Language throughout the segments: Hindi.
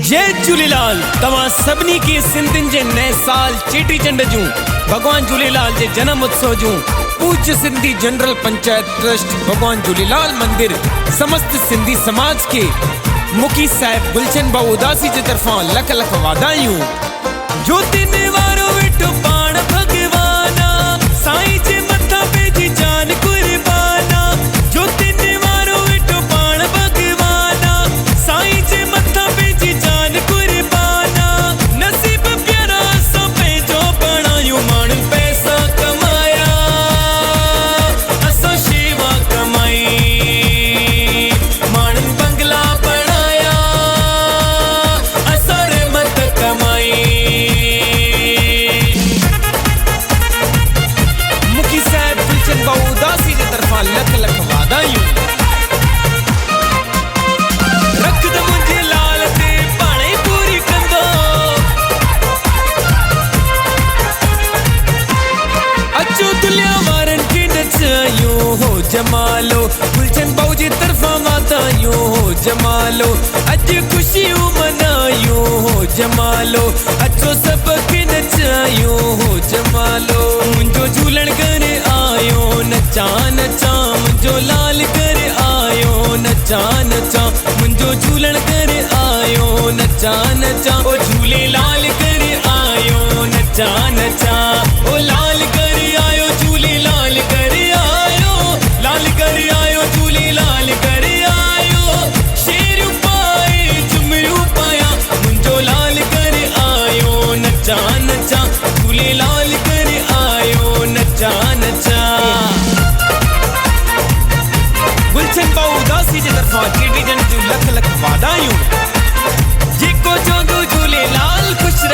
जय झूलेलाल। तव्हां सभिनी खे सिंधियुनि जे नए साल चेटीचंड जूं भगवान झूलेलाल जे जन्म उत्सव जूं पूज्य सिंधी जनरल पंचायत ट्रस्ट भगवान झूलेलाल मंदिर समस्त सिंधी समाज के मुखी साहिब गुलशन भाऊ उदासी जे तरफां लख लख वाधायूं। ज्योति वारो वेठो पाण भगवाना साईं जे मथा पेजी जान कुर्बाना। ज्योति वारो वेठो पाण भगवाना साईं जे मथा पेजी जान कुर्बाना। नसीब प्यारा सो पेजो बणायूं माण्हुनि पैसा कमाया असां शेवा कमाई। माण्हुनि बंगला बनाया असां रहमत कमाई। मुखी साहिब गुलशन भाऊ उदासी जे तरफां लख लख वाधायूं। रखद मुंहिंजे लाल ते पाणे पूरी कंदो। अचो दुनिया वारनि खे नचायूं हो जमालो गुलशन भाऊ जी तरफां वाधायूं हो जमालो। अॼु ख़ुशियूं मनायूं हो जमालो। अचो सभ खे नचायूं हो जमालो। मुंहिंजो झूलण करे आयो नचा नचा मुंहिंजो लाल करे आयो नचा नचा मुंहिंजो झूलण करे आयो नचा नचा। ओ झूलेलाल करे आयो नचा नचा। ओ लाल करे आयो झूलेलाल करे आयो लाल करे आयो झूलेलाल करे आयो। शेरू पाए झुमरू पाया मुंहिंजो लाल करे आयो नचा नचा झूलेलाल करे आयो नचा नचा। गुलशन भाऊ उदासी जे तरफां चेटीचंड जूं लख लख वाधायूं। जेको चवंदो झूलेलाल ख़ुशि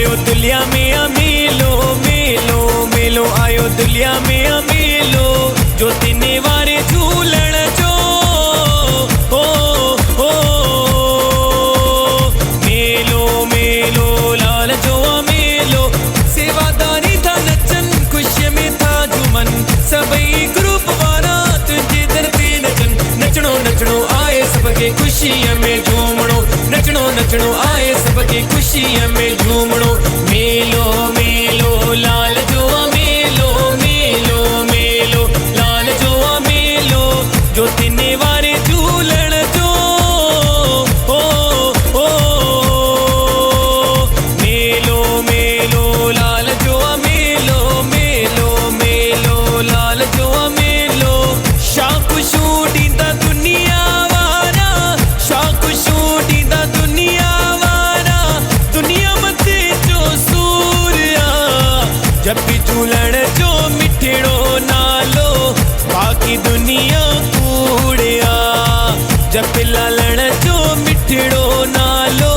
आयो दुलिया में मेलो मेलो मेलो आयो दुलिया में मेलो जो तिने वारे झूलण जो ओ ओ मेलो मेलो लाल जो मेलो सेवादारी था नचन खुशी में था झूमन सबई ग्रुप वारा तुझे दरते नचन नचणो नचणो आए सबके खुशी में झूमणो नचणो नचणो आए सबके खुशी में झूमणो मेलो मेलो लाल जो मेलो मेलो मेलो लाल जो मेलो जो तिने वारे झूलण जो ओ ओ मेलो मेलो लाल जो मेलो मेलो मेलो लाल जो मेलो शाख शूटींदा दुनिया वारा शाख शूटींदा दुनिया वारा दुनिया मते जो सूर्या जब भी झूलण जो मिठड़ो नालो बाकी दुनिया कूड़िया जब भी लालण जो मिठड़ो नालो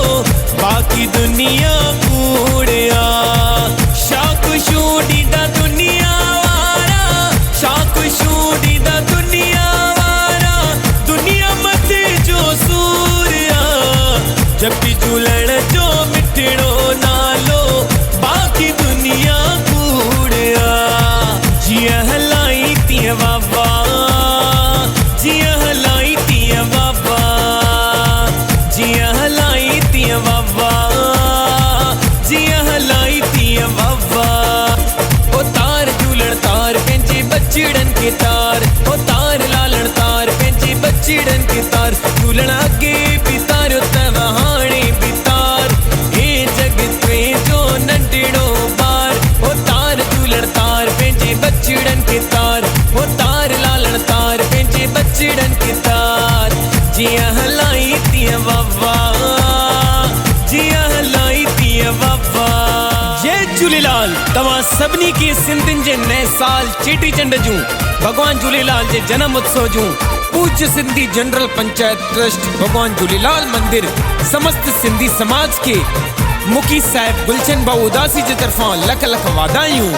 बाकी दुनिया कूड़िया शाख शूटींदा दुनिया वारा शाख शूटींदा दुनिया वारा दुनिया मते जो सूर्या जब भी झूलण जो मिठड़ो नालो बाकी दुनिया कूड़िया जिया हलाई तिया बाबा जिया हलाई तिया बाबा जिया हलाई तिया बाबा जिया हलाई तिया बाबा ओ तार झूलण तार पेंचे बच्चड़न के तार ओ तार लालण तार पेंचे बच्चड़न के तार झूलण अगे भी तार तवहाणे भी तार ए जगत में जो नंढड़ो बार ओ तार झूलण तार पेंचे बच्चड़न के तार ओ तार लालण तार पेंचे बच्चड़न के तार जिया हलाई तिया बाबा जिया हलाई तिया बाबा जय झूलेलाल तव्हां सभिनी खे सिंधियुनि जे नए साल चेटीचंड जूं भगवान झूलेलाल जे जन्म उत्सव जूं पूज्य सिंधी जनरल पंचायत ट्रस्ट भगवान झूलेलाल मंदिर समस्त सिंधी समाज के मुखी साहिब गुलशन भाऊ उदासी जे तरफां लख लख वाधायूं।